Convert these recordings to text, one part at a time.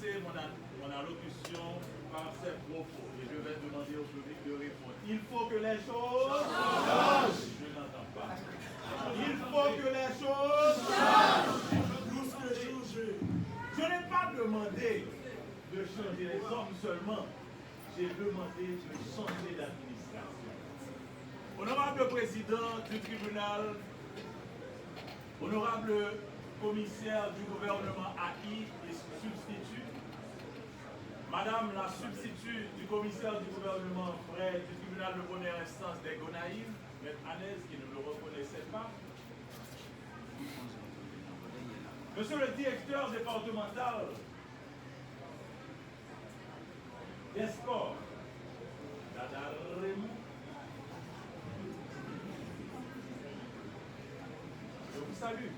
commencer mon allocution par ces propos et je vais demander au public de répondre. Il faut que les choses changent. Je n'entends pas. Il faut que les choses changent. Je n'ai pas demandé de changer les hommes seulement. J'ai demandé de changer d'administration. Honorable président du tribunal, honorable commissaire du gouvernement acquis et substitut, madame la substitut du commissaire du gouvernement près du tribunal de première instance des Gonaïves, M. Hanez, qui ne le reconnaissait pas, monsieur le directeur départemental des sports, Dada Raymond, je vous salue.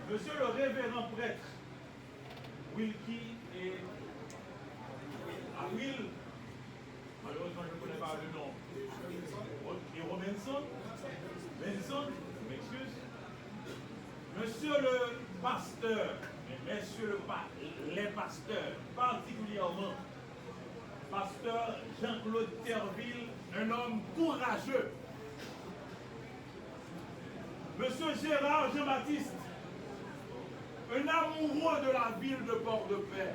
Monsieur le révérend prêtre, Wilkie et Will, malheureusement je ne connais pas le nom, et Robinson, je m'excuse. Monsieur le pasteur, messieurs les pasteurs, particulièrement pasteur Jean-Claude Terville, un homme courageux. Monsieur Gérard Jean-Baptiste, un amoureux de la ville de Port-de-Paix.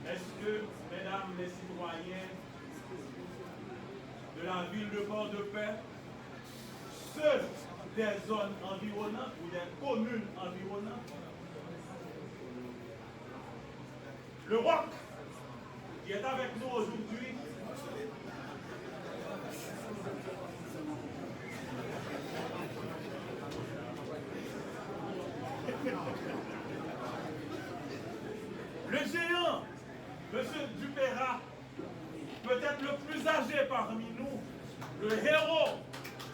Messieurs, mesdames les citoyens de la ville de Port-de-Paix, ceux des zones environnantes ou des communes environnantes, le ROC qui est avec nous aujourd'hui, le géant, M. Dupéra, peut-être le plus âgé parmi nous, le héros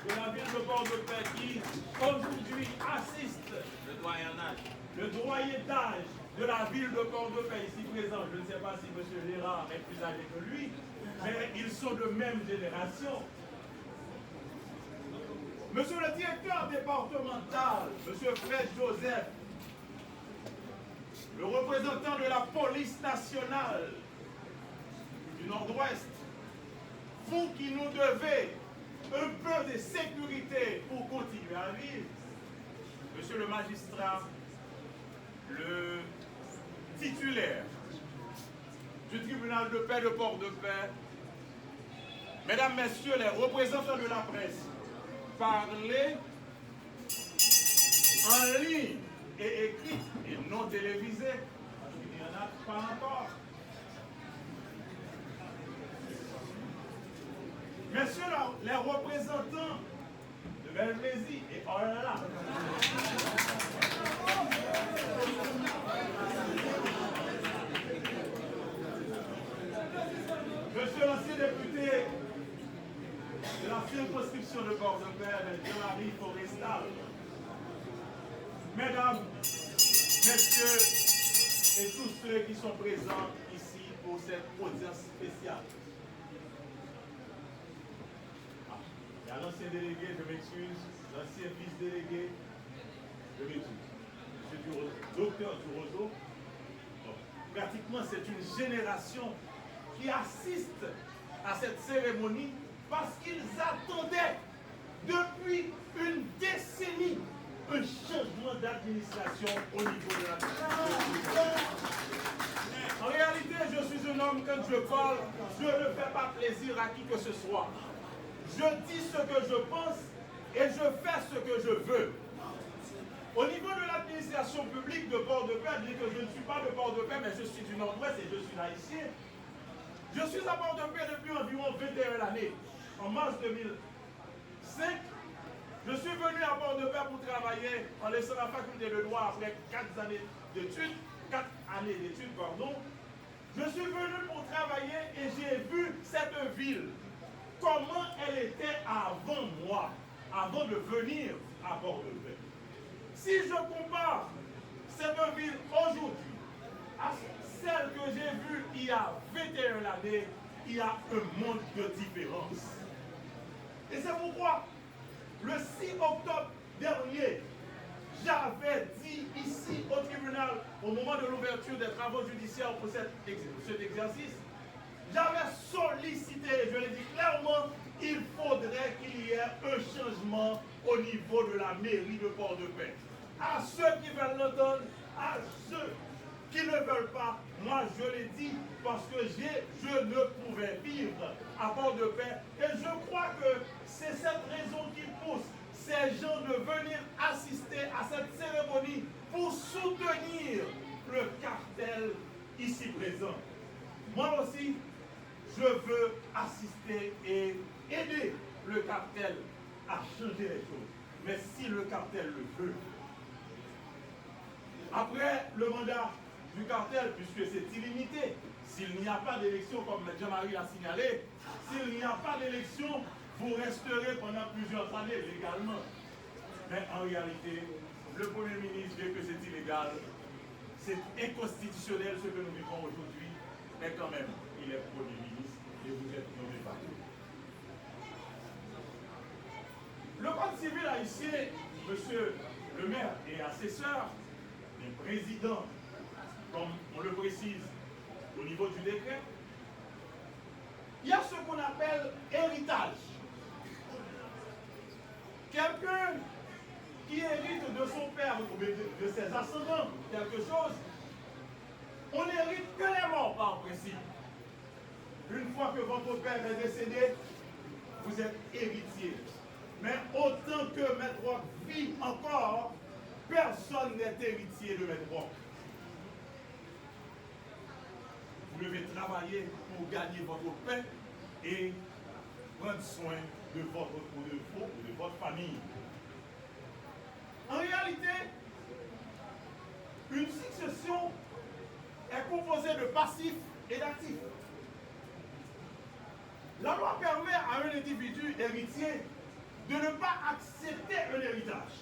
de la ville de Port-de-Paix qui aujourd'hui assiste le doyen d'âge de la ville de Port-de-Paix ici présent. Je ne sais pas si M. Gérard est plus âgé que lui, mais ils sont de même génération. Monsieur le directeur départemental, M. Fred Joseph, le représentant de la police nationale du Nord-Ouest, vous qui nous devez un peu de sécurité pour continuer à vivre, monsieur le magistrat, le titulaire du tribunal de paix de Port-de-Paix, mesdames, messieurs les représentants de la presse, parlez en ligne et écrite et non télévisée, il n'y en a pas encore. Messieurs les représentants de Belvézy et oh là là. Monsieur l'ancien député de la circonscription de Port-de-Paix, Jean-Marie Forestal, mesdames, messieurs et tous ceux qui sont présents ici pour cette audience spéciale. Il y a l'ancien délégué, je m'excuse, l'ancien vice-délégué, je m'excuse. Monsieur docteur Durozo, pratiquement c'est une génération qui assiste à cette cérémonie parce qu'ils attendaient depuis une décennie un changement d'administration au niveau de la En réalité, je suis un homme, quand je parle, je ne fais pas plaisir à qui que ce soit. Je dis ce que je pense et je fais ce que je veux. Au niveau de l'administration publique de Port-de-Paix, je dis que je ne suis pas de Port-de-Paix, mais je suis du Nord-Ouest et je suis haïtien. Je suis à Port-de-Paix depuis environ 21 années. En mars 2005, je suis venu à Port-de-Paix pour travailler en laissant la faculté de droit après 4 années d'études. Je suis venu pour travailler et j'ai vu cette ville, comment elle était avant moi, avant de venir à Port-de-Paix. Si je compare cette ville aujourd'hui à celle que j'ai vue il y a 21 années, il y a un monde de différence. Et c'est pourquoi, le 6 octobre dernier, j'avais dit ici au tribunal, au moment de l'ouverture des travaux judiciaires pour cet exercice, j'avais sollicité, je l'ai dit clairement, il faudrait qu'il y ait un changement au niveau de la mairie de Port-de-Paix. À ceux qui veulent l'entendre, à ceux qui ne veulent pas, moi je l'ai dit parce que je ne pouvais vivre à Port-de-Paix et je crois que c'est cette raison qui pousse ces gens de venir assister à cette cérémonie pour soutenir le cartel ici présent. Moi aussi, je veux assister et aider le cartel à changer les choses. Mais si le cartel le veut, après le mandat du cartel, puisque c'est illimité, s'il n'y a pas d'élection, comme Jean-Marie l'a signalé, s'il n'y a pas d'élection, vous resterez pendant plusieurs années légalement. Mais en réalité, le Premier ministre dit que c'est illégal, c'est inconstitutionnel ce que nous vivons aujourd'hui, mais quand même, il est Premier ministre et vous êtes nommé par lui. Le Code civil haïtien, monsieur le maire et assesseur, les présidents, comme on le précise au niveau du décret, il y a ce qu'on appelle héritage. Quelqu'un qui hérite de son père ou de ses ascendants quelque chose, on n'hérite que les morts par principe. Une fois que votre père est décédé, vous êtes héritier. Mais autant que Maître Roch vit encore, personne n'est héritier de Maître Roch. Vous devez travailler pour gagner votre pain et prendre soin de votre famille. En réalité, une succession est composée de passifs et d'actifs. La loi permet à un individu héritier de ne pas accepter un héritage,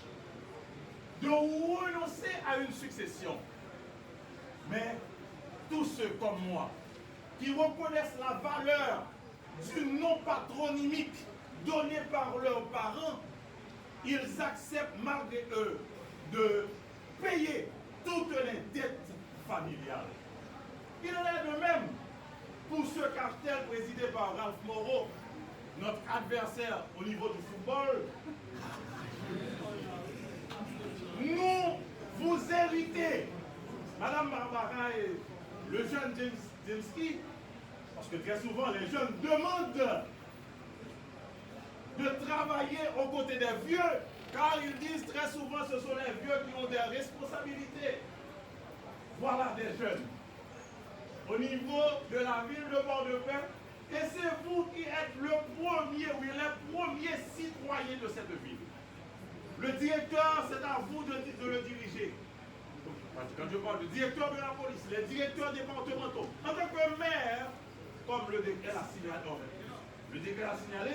de renoncer à une succession. Mais tous ceux comme moi qui reconnaissent la valeur du nom patronymique donné par leurs parents, ils acceptent malgré eux de payer toutes les dettes familiales. Il en est de même pour ce cartel présidé par Ralph Moreau, notre adversaire au niveau du football. Nous vous héritez, Madame Barbara et le jeune Jameski, parce que très souvent les jeunes demandent de travailler aux côtés des vieux, car ils disent très souvent ce sont les vieux qui ont des responsabilités. Voilà des jeunes au niveau de la ville de Port-de-Paix, et c'est vous qui êtes le premier, oui, les premiers citoyens de cette ville. Le directeur, c'est à vous de le diriger. Quand je parle du directeur de la police, les directeurs départementaux, en tant que maire, comme le décret l'a signalé,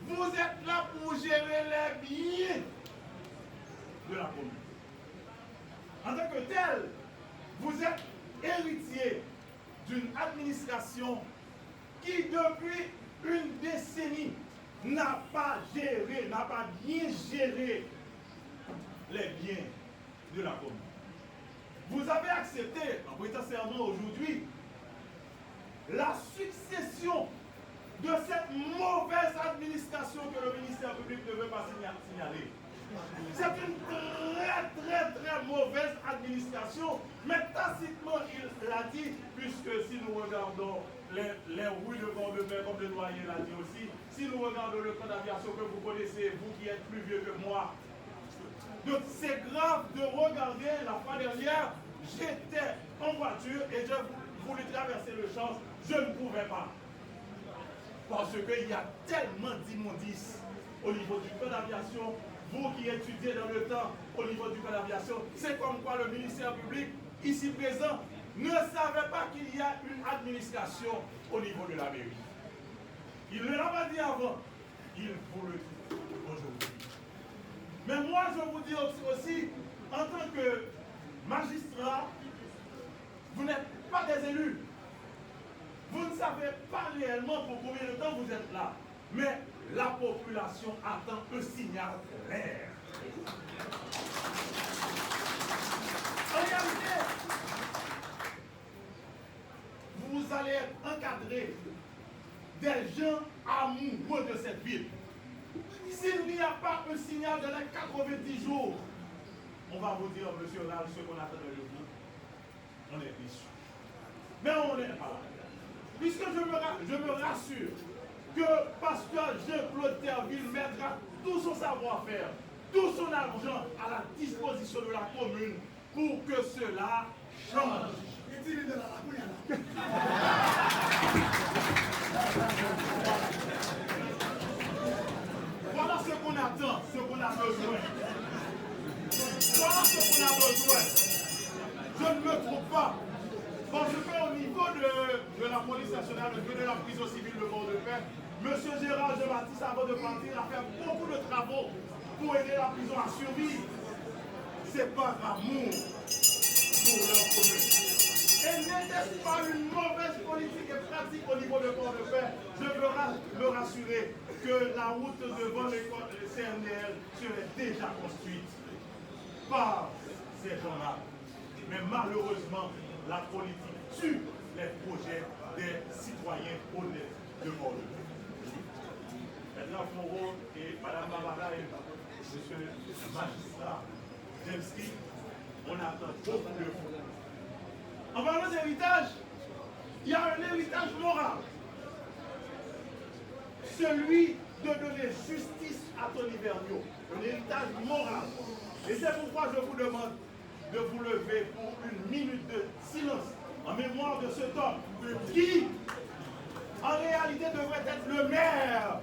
vous êtes là pour gérer les biens de la commune. En tant que tel, vous êtes héritier d'une administration qui, depuis une décennie, n'a pas bien géré les biens de la commune. Vous avez accepté, en prêtant serment aujourd'hui, la succession de cette mauvaise administration que le ministère public ne veut pas signaler. C'est une très mauvaise administration, mais tacitement il l'a dit, puisque si nous regardons les rues de Port-de-Paix, comme le doyen l'a dit aussi, si nous regardons le camp d'aviation que vous connaissez, vous qui êtes plus vieux que moi, donc c'est grave de regarder la fois dernière, j'étais en voiture et je voulais traverser le champ, je ne pouvais pas. Parce qu'il y a tellement d'immondices au niveau du camp d'aviation. Vous qui étudiez dans le temps au niveau du camp d'aviation, c'est comme quoi le ministère public, ici présent, ne savait pas qu'il y a une administration au niveau de la mairie. Il ne l'a pas dit avant, il vous le dit aujourd'hui. Mais moi, je vous dis aussi, en tant que magistrat, vous n'êtes pas des élus. Vous ne savez pas réellement pour combien de temps vous êtes là. Mais la population attend un signal clair. engendrer des gens amoureux de cette ville. S'il n'y a pas un signal de les 90 jours, on va vous dire, monsieur là, ce qu'on attend de vous, on est déçus. Mais on n'est pas là. Puisque je me rassure que pasteur Jean-Claude Terville mettra tout son savoir-faire, tout son argent à la disposition de la commune pour que cela change. Voilà ce qu'on attend, ce qu'on a besoin. Voilà ce qu'on a besoin. Je ne me trompe pas. Parce qu'au niveau de la police nationale, de la prison civile de Port-de-Paix, M. Gérard Jean-Baptiste, avant de partir, a fait beaucoup de travaux pour aider la prison à survivre. C'est par amour pour leur commune. Et n'était-ce pas une mauvaise politique et pratique au niveau de Port-de-Paix? Je veux me rassurer que la route devant l'école CNDL serait déjà construite par ces gens-là. Mais malheureusement, la politique tue les projets des citoyens honnêtes de Port-de-Paix. Maintenant, Moreau et Mme Barbara et M. le magistrat Demski, on attend beaucoup de vous. En parlant d'héritage, il y a un héritage moral. Celui de donner justice à Tony Vergniaud. Un héritage moral. Et c'est pourquoi je vous demande de vous lever pour une minute de silence en mémoire de cet homme qui, en réalité, devrait être le maire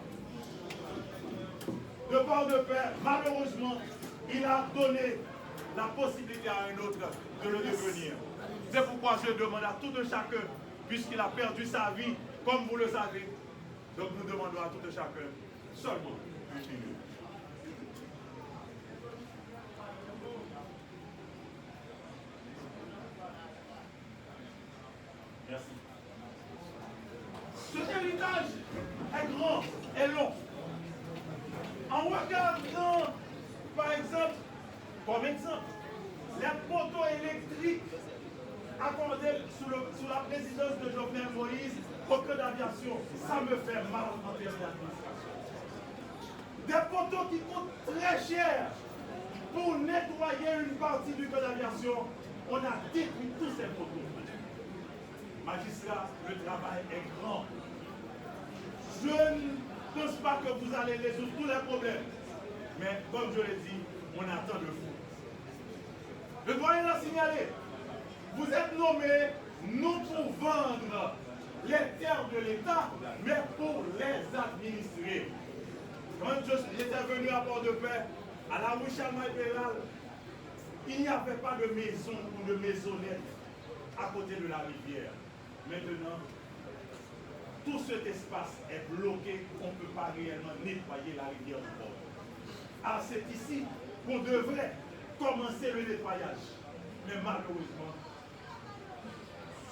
de Port-de-Paix. Malheureusement, il a donné la possibilité à un autre de le devenir. C'est pourquoi je demande à tout un chacun, puisqu'il a perdu sa vie, comme vous le savez, donc nous demandons à tout un chacun seulement une minute. Merci. Cet héritage est grand et long. En regardant, par exemple, comme exemple, les poteaux électriques accordés sous la présidence de Jovenel Moïse au cœur d'aviation, ça me fait mal en termes d'administration. Des poteaux qui coûtent très cher pour nettoyer une partie du cœur d'aviation, on a détruit tous ces poteaux. Magistrat, le travail est grand. Je ne pense pas que vous allez résoudre tous les problèmes. Mais comme je l'ai dit, on attend de vous. Le doyen l'a signalé. Vous êtes nommés non pour vendre les terres de l'État, mais pour les administrer. Quand j'étais venu à Port-de-Paix, à la rue Charles-Maille-Péral, il n'y avait pas de maison ou de maisonnette à côté de la rivière. Maintenant, tout cet espace est bloqué, on ne peut pas réellement nettoyer la rivière du port. Alors c'est ici qu'on devrait commencer le nettoyage. Mais malheureusement,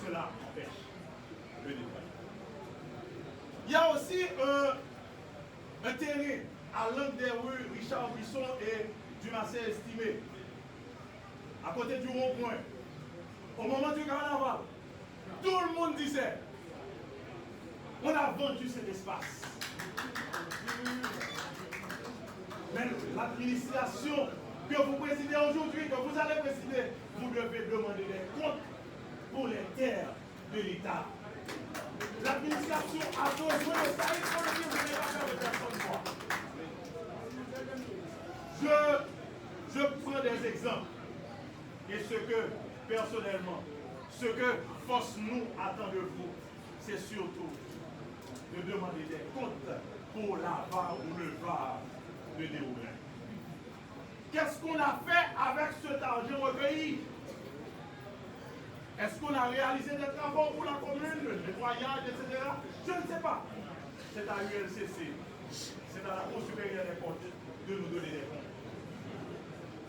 cela empêche le nettoyage. Il y a aussi un terrain à l'angle des rues Richard Buisson et du Marseille Estimé, à côté du rond-point. Au moment du carnaval, tout le monde disait, on a vendu cet espace. Mais l'administration que vous présidez aujourd'hui, que vous allez présider, vous devez demander des comptes pour les terres de l'État. L'administration a besoin de ça, il faut le dire, vous n'avez pas faire de personne moi. Je prends des exemples. Et ce que, personnellement, ce que Force nous attend de vous, c'est surtout de demander des comptes pour la VAR ou le VAR de Déroulin. Qu'est-ce qu'on a fait avec cet argent recueilli? Est-ce qu'on a réalisé des travaux pour la commune, le nettoyage, etc.? Je ne sais pas. C'est à l'ULCC, c'est à la Cour supérieure des comptes de nous donner des comptes.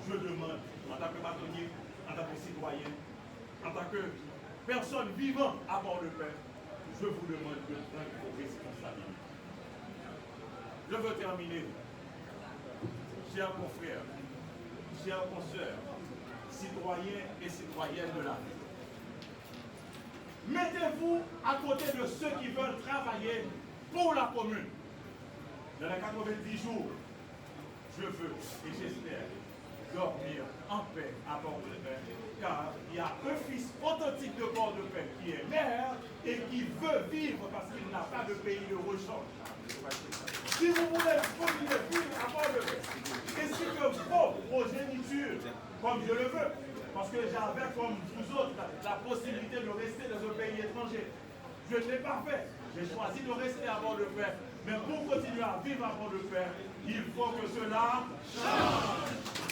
Je demande, en tant que bâtonnier, en tant que citoyen, en tant que personne vivant à Port-de-Paix, je vous demande de prendre vos responsabilités. Je veux terminer, chers confrères, chers consoeurs, citoyens et citoyennes de la ville. Mettez-vous à côté de ceux qui veulent travailler pour la commune. Dans les 90 jours, je veux et j'espère dormir en paix à Port-de-Paix, car il y a un fils authentique de Port-de-Paix qui est maire et qui veut vivre parce qu'il n'a pas de pays de rechange. Si vous voulez continuer à vivre à Port-de-Paix, et si que vos progénitures, comme je le veux, parce que j'avais comme vous autres la possibilité de rester dans un pays étranger, je ne l'ai pas fait. J'ai choisi de rester à Port-de-Paix. Mais pour continuer à vivre à Port-de-Paix, il faut que cela change.